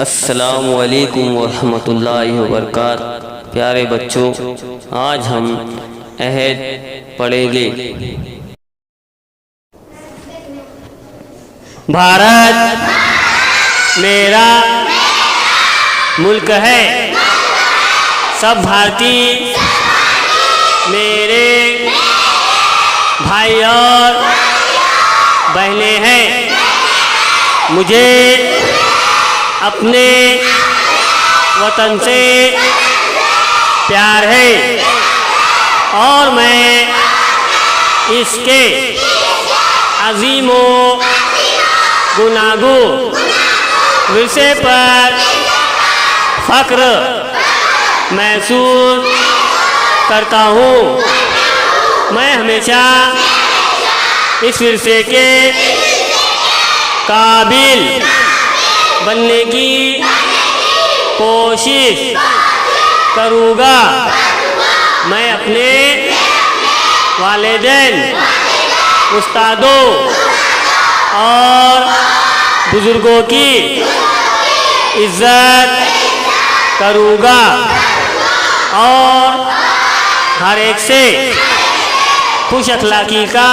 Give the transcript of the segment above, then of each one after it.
अस्सलामु अलैकुम वरहमतुल्लाहि वबरकातुहू। प्यारे बच्चों, आज हम अहद पढ़ेंगे। भारत मेरा मुल्क है, सब भारतीय मेरे भाई और बहनें हैं। मुझे अपने वतन से प्यार है और मैं इसके अजीमो गुनागो विषय पर फ़ख्र महसूस करता हूँ। मैं हमेशा इस विषय के काबिल बनने की कोशिश करूँगा। मैं अपने वालिदैन, उस्तादों और बुज़ुर्गों की इज़्ज़त करूँगा और हर एक से खुश अखलाकी का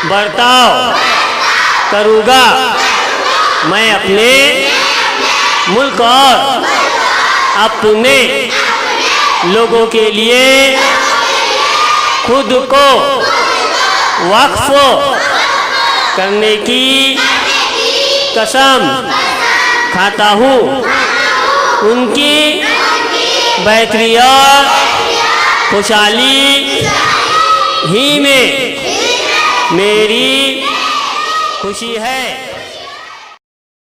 बर्ताव करूँगा। मैं अपने मुल्क और अपने लोगों के लिए खुद को वक्फ करने की कसम खाता हूँ। उनकी बेहतरी और खुशहाली ही में मेरी खुशी है।